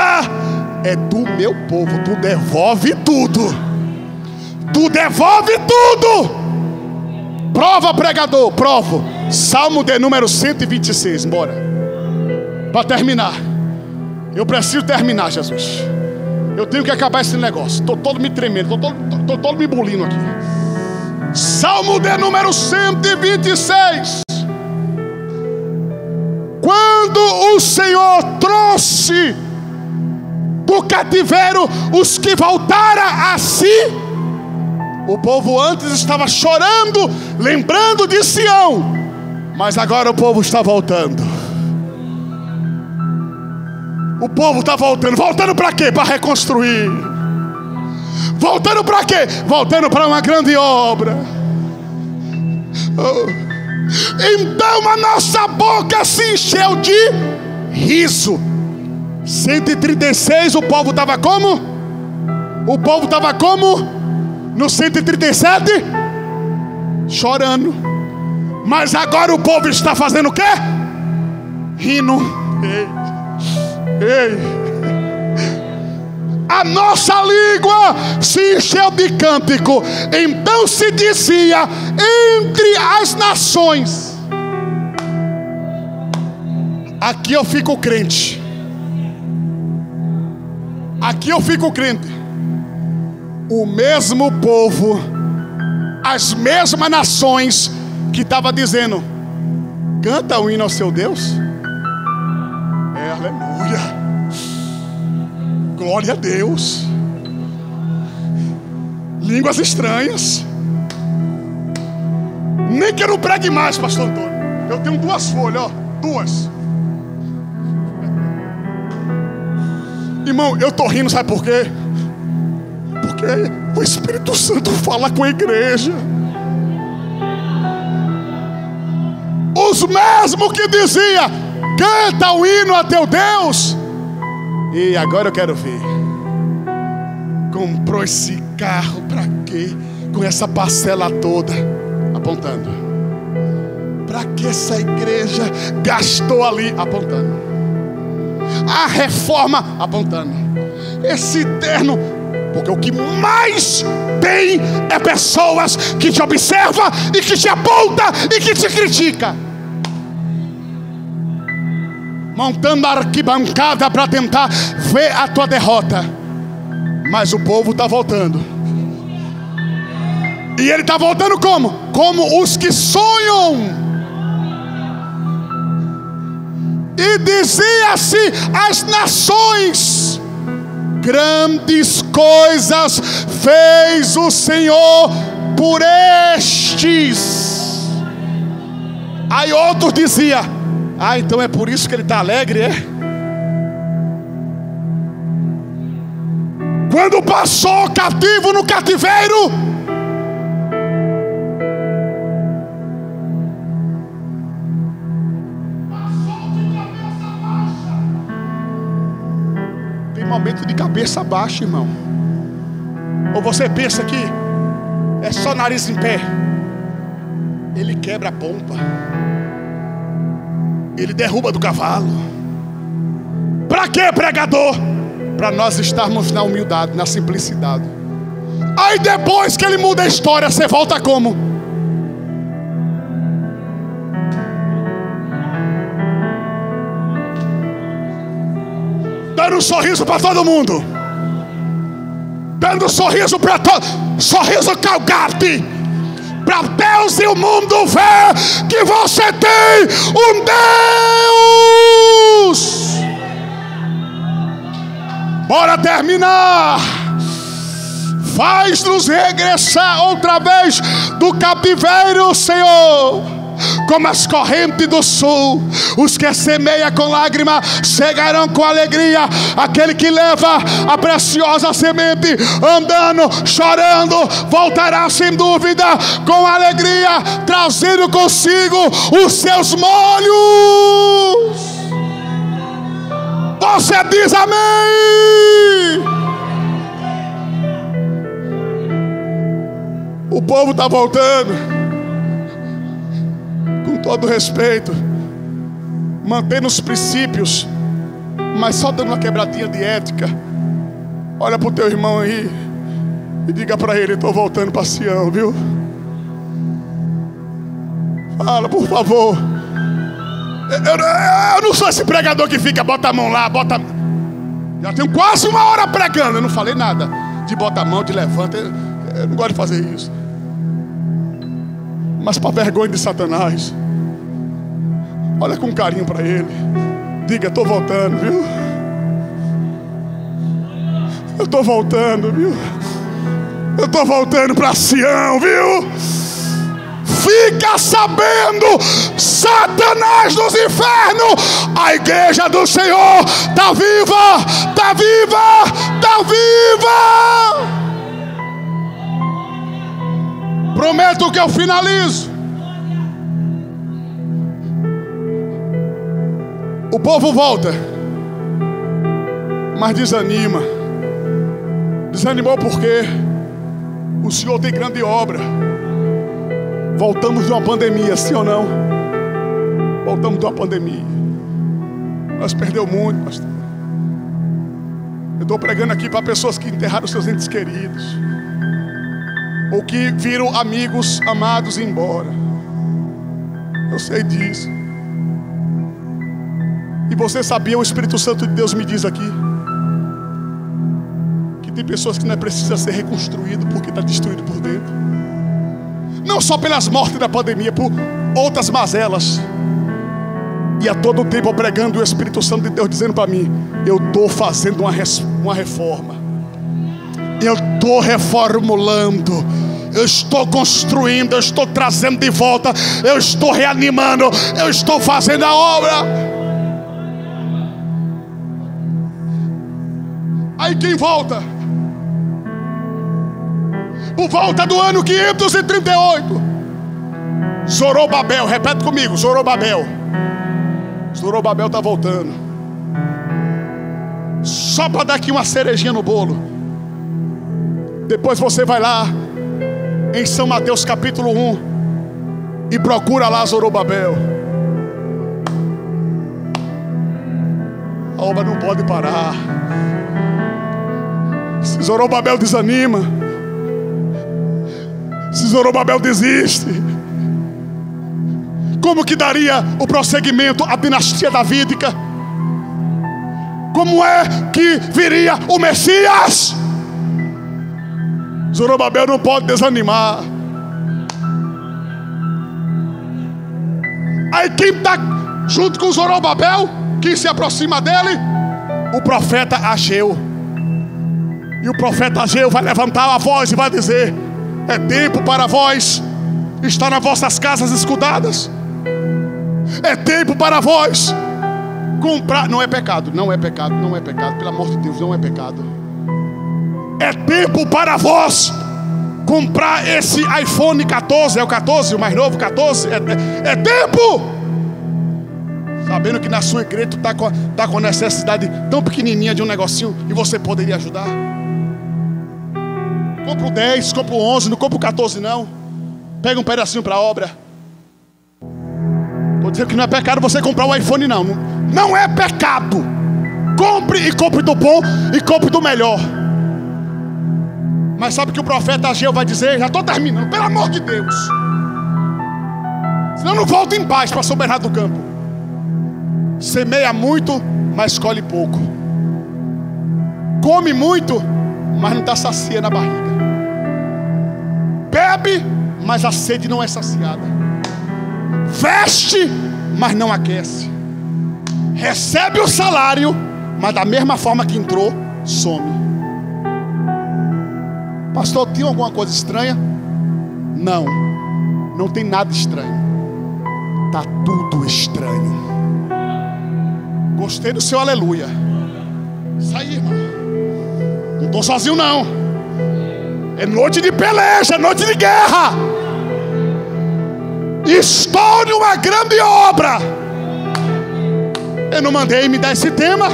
é do meu povo. Tu devolve tudo. Tu devolve tudo. Prova, pregador, provo. Salmo de número 126, bora. Para terminar. Eu preciso terminar, Jesus. Eu tenho que acabar esse negócio. Estou todo me tremendo, estou todo me bulindo aqui. Salmo de número 126. Quando o Senhor trouxe do cativeiro os que voltaram a si, o povo antes estava chorando, lembrando de Sião, mas agora o povo está voltando. O povo está voltando. Voltando para quê? Para reconstruir. Voltando para quê? Voltando para uma grande obra. Então a nossa boca se encheu de riso. 136, o povo estava como? O povo estava como? No 137? Chorando. Mas agora o povo está fazendo o quê? Rindo. Ei. A nossa língua se encheu de cântico. Então se dizia entre as nações. Aqui eu fico crente. Aqui eu fico crente. O mesmo povo, as mesmas nações que estava dizendo: canta o hino ao seu Deus. Aleluia. Glória a Deus. Línguas estranhas. Nem que eu não pregue mais, pastor Antônio. Eu tenho 2 folhas, ó. 2. Irmão, eu tô rindo, sabe por quê? Porque o Espírito Santo fala com a igreja. Os mesmos que dizia: canta o hino a teu Deus. E agora eu quero ver. Comprou esse carro pra quê? Com essa parcela toda. Apontando. Pra que essa igreja gastou ali? Apontando. A reforma. Apontando. Esse terno. Porque o que mais tem é pessoas que te observam e que te apontam e que te criticam. Montando a arquibancada para tentar ver a tua derrota. Mas o povo está voltando. E ele está voltando como? Como os que sonham. E dizia-se às nações: grandes coisas fez o Senhor por estes. Aí outros diziam: ah, então é por isso que ele está alegre, é? Quando passou cativo no cativeiro, passou de cabeça baixa. Tem momento de cabeça baixa, irmão. Ou você pensa que é só nariz em pé? Ele quebra a pompa. Ele derruba do cavalo. Para quê, pregador? Para nós estarmos na humildade, na simplicidade. Aí depois que ele muda a história, você volta como? Dando um sorriso para todo mundo. Dando um sorriso para todo. Sorriso Calgate. Para Deus e o mundo ver que você tem um Deus. Bora terminar. Faz-nos regressar outra vez do cativeiro, Senhor, como as correntes do sul. Os que semeiam com lágrima cegarão com alegria. Aquele que leva a preciosa semente, andando, chorando, voltará sem dúvida com alegria, trazendo consigo os seus molhos. Você diz amém? O povo está voltando. Com todo respeito, mantendo os princípios, mas só dando uma quebradinha de ética. Olha para o teu irmão aí e diga para ele: estou voltando para Sião, viu? Fala, por favor. Eu não sou esse pregador que fica, bota a mão lá, bota. Já tenho quase uma hora pregando. Eu não falei nada de bota a mão, de levanta. Eu não gosto de fazer isso. Mas para vergonha de Satanás, olha com carinho para ele. Diga: estou voltando, viu? Eu estou voltando, viu? Eu estou voltando para Sião, viu? Fica sabendo, Satanás dos infernos, a igreja do Senhor está viva, está viva, está viva. Prometo que eu finalizo. O povo volta, mas desanima. Desanimou porque o Senhor tem grande obra. Voltamos de uma pandemia, sim ou não? Voltamos de uma pandemia. Nós perdemos muito, pastor. Eu estou pregando aqui para pessoas que enterraram seus entes queridos, ou que viram amigos amados ir embora. Eu sei disso. E você sabia, o Espírito Santo de Deus me diz aqui, que tem pessoas que não precisam ser reconstruído porque está destruído por dentro. Não só pelas mortes da pandemia, por outras mazelas. E a todo tempo eu pregando, o Espírito Santo de Deus dizendo para mim: eu estou fazendo uma reforma, eu estou reformulando, eu estou construindo, eu estou trazendo de volta, eu estou reanimando, eu estou fazendo a obra. Aí quem volta? Por volta do ano 538, Zorobabel, repete comigo: Zorobabel. Zorobabel está voltando. Só para dar aqui uma cerejinha no bolo. Depois você vai lá em São Mateus capítulo 1 e procura lá Zorobabel. A obra não pode parar. Se Zorobabel desanima, se Zorobabel desiste, como que daria o prosseguimento à dinastia davídica? Como é que viria o Messias? Zorobabel não pode desanimar. Aí quem está junto com Zorobabel, quem se aproxima dele? O profeta Ageu. E o profeta Ageu vai levantar a voz e vai dizer: é tempo para vós estar nas vossas casas escudadas. É tempo para vós comprar. Não é pecado, não é pecado, não é pecado. Pelo amor de Deus, não é pecado. É tempo para vós comprar esse iPhone 14. É o 14, o mais novo, 14. É tempo. Sabendo que na sua igreja tu tá com necessidade tão pequenininha de um negocinho e você poderia ajudar. Compra o 10, compra o 11, não compra o 14 não. Pega um pedacinho para a obra. Estou dizendo que não é pecado você comprar um iPhone não. Não é pecado. Compre, e compre do bom, e compre do melhor. Mas sabe o que o profeta Ageu vai dizer? Já estou terminando, pelo amor de Deus. Senão não volta em paz para São Bernardo do Campo. Semeia muito, mas colhe pouco. Come muito, mas não está sacia na barriga. Bebe, mas a sede não é saciada. Veste, mas não aquece. Recebe o salário, mas da mesma forma que entrou, some. Pastor, tem alguma coisa estranha? Não, não tem nada estranho. Está tudo estranho. Gostei do seu aleluia. Isso aí, irmão. Não estou sozinho não. É noite de peleja, é noite de guerra. Estou numa grande obra. Eu não mandei me dar esse tema.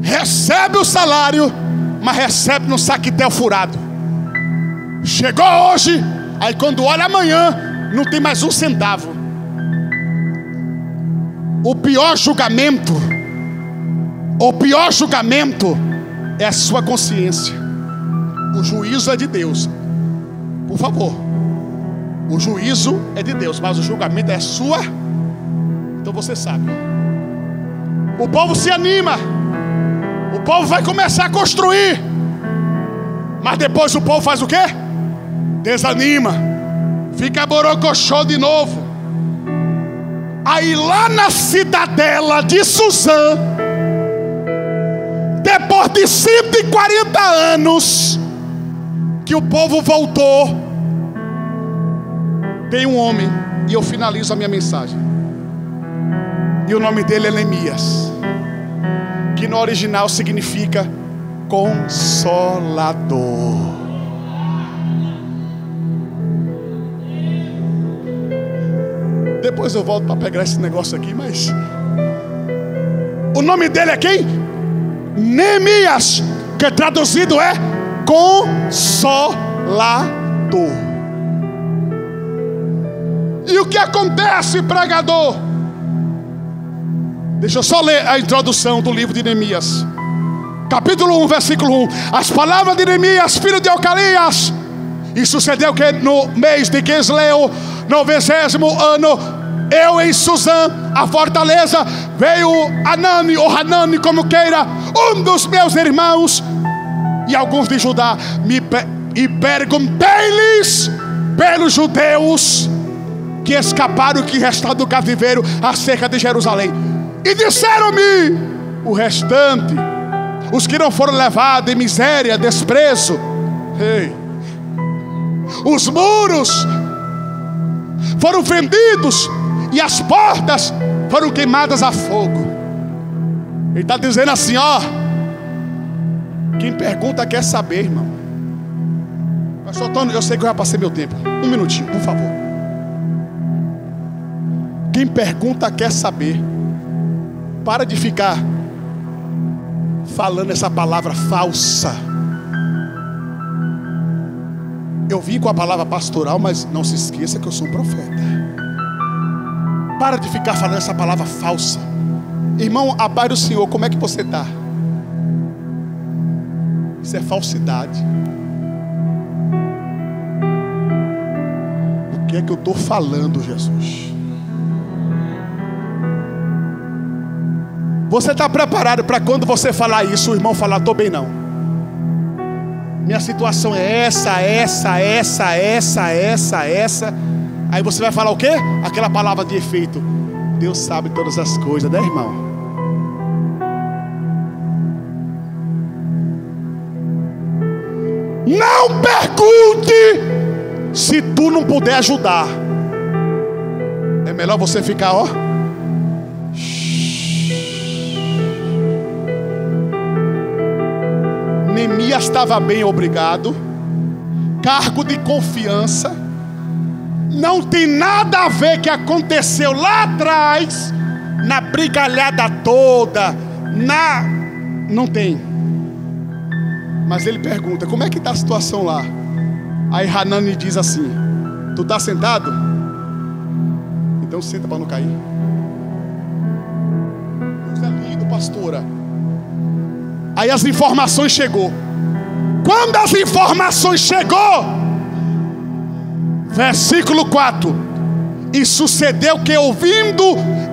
Recebe o salário, mas recebe no saquetel furado. Chegou hoje, aí quando olha amanhã, não tem mais um centavo. O pior julgamento é a sua consciência. O juízo é de Deus. Por favor, o juízo é de Deus, mas o julgamento é sua. Então você sabe. O povo se anima, o povo vai começar a construir, mas depois o povo faz o quê? Desanima, fica borocochô de novo. Aí lá na cidadela de Suzã, depois de 140 anos que o povo voltou, tem um homem, e eu finalizo a minha mensagem, e o nome dele é Neemias, que no original significa Consolador. Depois eu volto para pegar esse negócio aqui, mas o nome dele é quem? Neemias, que traduzido é Consolador. E o que acontece, pregador? Deixa eu só ler a introdução do livro de Neemias, capítulo 1, versículo 1. As palavras de Neemias, filho de Ocalias. E sucedeu que no mês de Quisleu, no 20º ano, eu em Suzã, a fortaleza, veio Hanani, ou Hanani, como queira, um dos meus irmãos e alguns de Judá, e perguntei-lhes pelos judeus que escaparam, que restaram do cativeiro, acerca de Jerusalém. E disseram-me o restante, os que não foram levados em miséria, desprezo. Os muros foram vendidos e as portas foram queimadas a fogo. Ele está dizendo assim, ó. Quem pergunta quer saber, irmão. Pastor Antônio, eu sei que eu já passei meu tempo. Um minutinho, por favor. Quem pergunta quer saber. Para de ficar falando essa palavra falsa. Eu vim com a palavra pastoral, mas não se esqueça que eu sou um profeta. Para de ficar falando essa palavra falsa. Irmão, a paz do Senhor, como é que você está? Isso é falsidade. O que é que eu estou falando, Jesus? Você está preparado para quando você falar isso, o irmão falar, estou bem não. Minha situação é essa. Aí você vai falar o quê? Aquela palavra de efeito. Deus sabe todas as coisas, né, irmão? Não pergunte se tu não puder ajudar. É melhor você ficar, ó. Neemias estava bem, obrigado. Cargo de confiança. Não tem nada a ver que aconteceu lá atrás, na brigalhada toda, não tem. Mas ele pergunta, como é que está a situação lá? Aí Hanani diz assim, tu está sentado? Então senta para não cair. Deus é lindo, pastora. Aí as informações chegou. Quando as informações chegou, versículo 4: e sucedeu que, ouvindo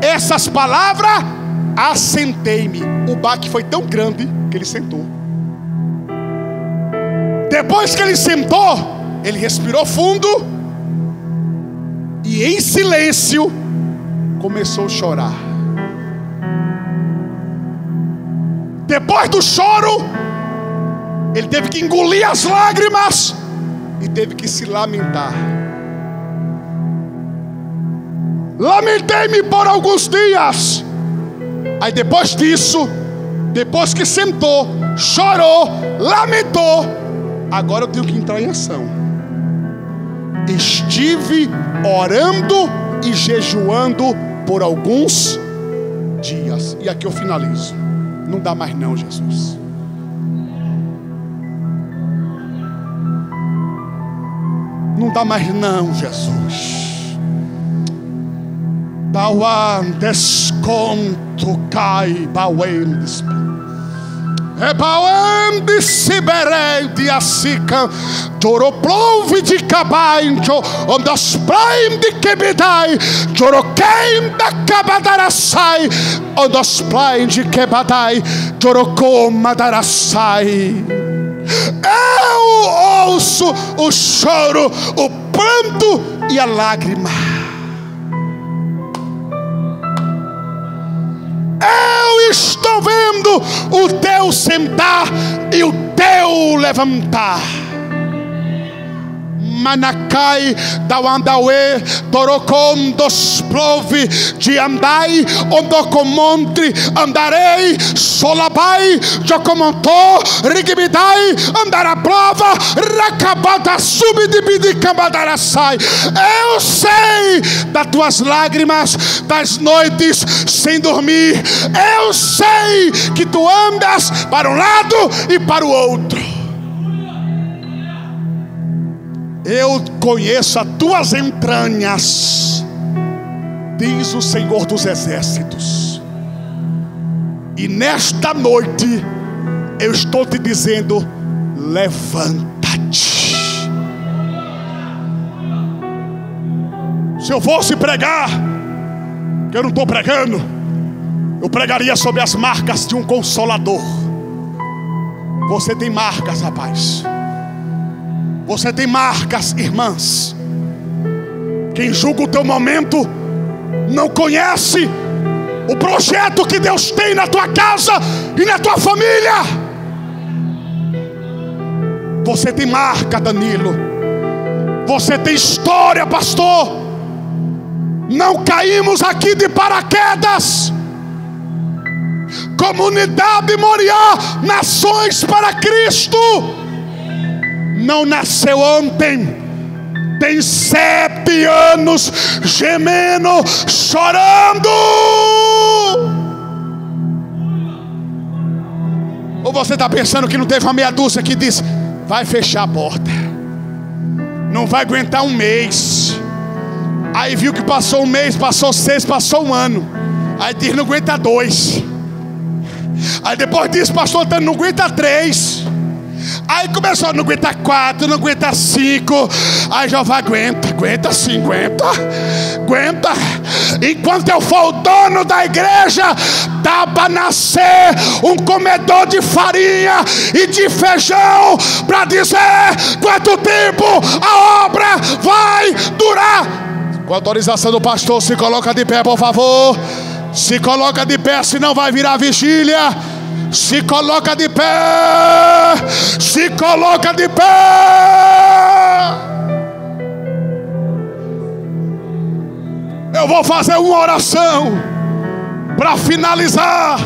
essas palavras, assentei-me. O baque foi tão grande que ele sentou. Depois que ele sentou, ele respirou fundo e em silêncio começou a chorar. Depois do choro, Ele teve que engolir as lágrimas e teve que se lamentar. Lamentei-me por alguns dias. Aí depois disso, depois que sentou, chorou, lamentou, agora eu tenho que entrar em ação. Estive orando e jejuando por alguns dias. E aqui eu finalizo. Não dá mais não, Jesus. Não dá mais não, Jesus. Bauan desconto cai, bauem despe. É bauem de Siberei de Asica, Joroplove de Cabaincho, ondas praim de Quebedai, Joroqueim da Cabadarassai, ondas praim de Quebadai, Jorocoma darassai. Eu ouço o choro, o pranto e a lágrima. Eu estou vendo o teu sentar e o teu levantar. Manacai da Wandawe, Torocom dos Prove, de Andai, Ondocomontre, Andarei, Solabai, Jocomontô, Rigibidai, Andara Prova, Racabada, Subdibidi, Cabadarassai. Eu sei das tuas lágrimas, das noites sem dormir. Eu sei que tu andas para um lado e para o outro. Eu conheço as tuas entranhas, diz o Senhor dos Exércitos. E nesta noite eu estou te dizendo: levanta-te. Se eu fosse pregar, que eu não estou pregando, eu pregaria sobre as marcas de um consolador. Você tem marcas, rapaz. Você tem marcas, irmãs. Quem julga o teu momento não conhece o projeto que Deus tem na tua casa e na tua família. Você tem marca, Danilo. Você tem história, pastor. Não caímos aqui de paraquedas. Comunidade Moriá, Nações para Cristo, não nasceu ontem. Tem 7 anos gemendo, chorando. Ou você está pensando que não teve uma meia dúzia que disse: vai fechar a porta, não vai aguentar um mês. Aí viu que passou um mês, passou 6, passou um ano. Aí diz: não aguenta 2. Aí depois disso, pastor Antônio, não aguenta 3. Aí começou a não aguentar 4, não aguenta 5. Aí Jeová aguenta sim, aguenta. Enquanto eu for o dono da igreja, dá para nascer um comedor de farinha e de feijão para dizer quanto tempo a obra vai durar. Com a autorização do pastor, se coloca de pé, por favor. Se coloca de pé, senão vai virar vigília. Se coloca de pé. Se coloca de pé. Eu vou fazer uma oração para finalizar.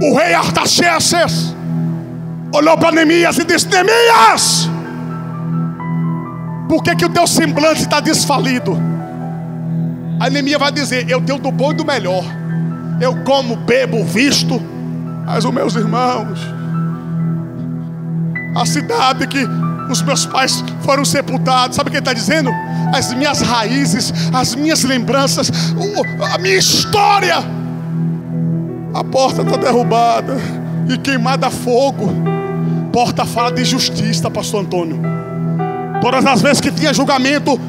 O rei Artaxerxes olhou para Neemias e disse: Neemias, por que o teu semblante está desfalido? A Neemias vai dizer: eu tenho do bom e do melhor. Eu como, bebo, visto. Mas os meus irmãos, a cidade que os meus pais foram sepultados, sabe o que ele está dizendo? As minhas raízes, as minhas lembranças, a minha história. A porta está derrubada e queimada a fogo. Porta fala de justiça, pastor Antônio. Todas as vezes que tinha julgamento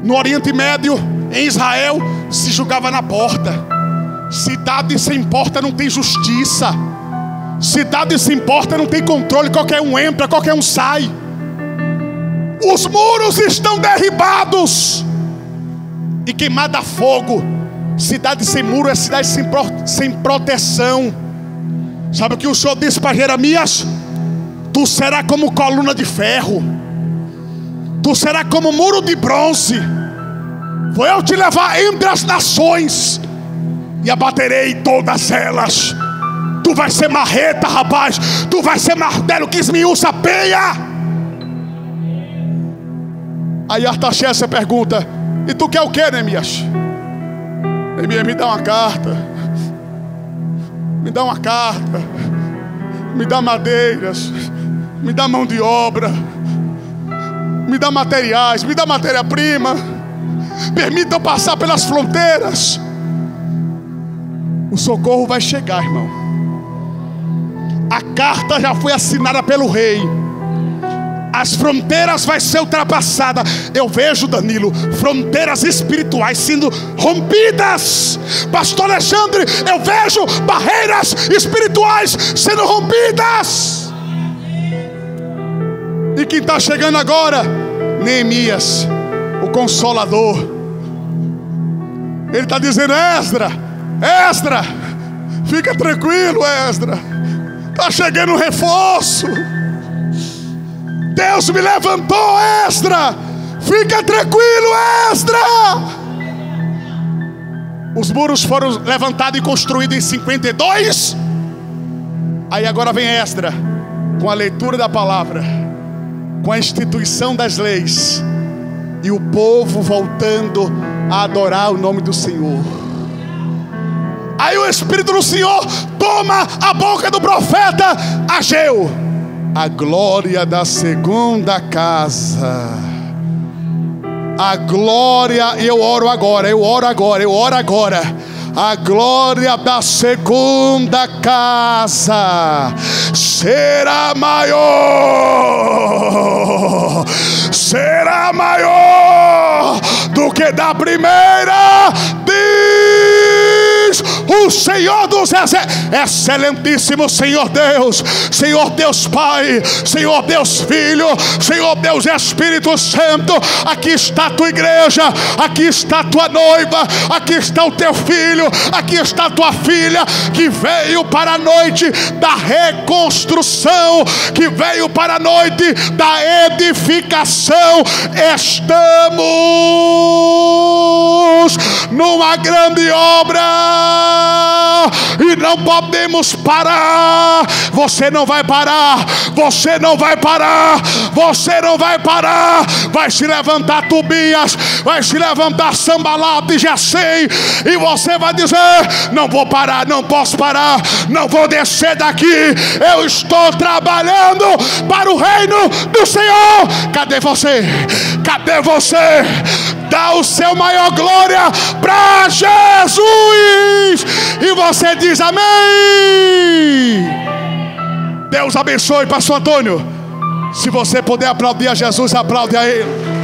no Oriente Médio, em Israel, se julgava na porta. Cidade sem porta não tem justiça. Cidade sem porta não tem controle. Qualquer um entra, qualquer um sai. Os muros estão derribados e queimada a fogo. Cidade sem muro é cidade sem proteção. Sabe o que o Senhor disse para Jeremias? Tu será como coluna de ferro, tu será como muro de bronze. Vou eu te levar entre as nações e abaterei todas elas. Tu vai ser marreta, rapaz. Tu vai ser martelo que esmiuça a peia. Aí Artaxerxes pergunta: e tu quer o que, Neemias? Neemias, me dá uma carta. Me dá uma carta. Me dá madeiras. Me dá mão de obra. Me dá materiais. Me dá matéria-prima. Permita eu passar pelas fronteiras. O socorro vai chegar, irmão. A carta já foi assinada pelo rei. As fronteiras vai ser ultrapassada. Eu vejo, Danilo, fronteiras espirituais sendo rompidas. Pastor Alexandre, eu vejo barreiras espirituais sendo rompidas. E quem está chegando agora? Neemias, o Consolador. Ele está dizendo: Esdra, fica tranquilo, Esdra. Está chegando um reforço. Deus me levantou, Esdra. Fica tranquilo, Esdra. Os muros foram levantados e construídos em 52. Aí agora vem Esdra, com a leitura da palavra, com a instituição das leis, e o povo voltando a adorar o nome do Senhor. Aí o Espírito do Senhor toma a boca do profeta Ageu. A glória da segunda casa. A glória, eu oro agora. A glória da segunda casa será maior do que da primeira, diz o Senhor dos exércitos. Excelentíssimo Senhor Deus, Senhor Deus Pai, Senhor Deus Filho, Senhor Deus Espírito Santo. Aqui está a tua igreja, aqui está a tua noiva, aqui está o teu filho, aqui está a tua filha, que veio para a noite da reconstrução, que veio para a noite da edificação. Estamos numa grande obra e não podemos parar. Você não vai parar, você não vai parar, você não vai parar. Vai se levantar Tobias, vai se levantar Sambalat e Gesem, e você vai dizer: não vou parar, não posso parar, não vou descer daqui. Eu estou trabalhando para o reino do Senhor. Cadê você? Cadê você? Dá o seu maior glória para Jesus. E você diz amém. Deus abençoe, pastor Antônio. Se você puder aplaudir a Jesus, aplaude a Ele.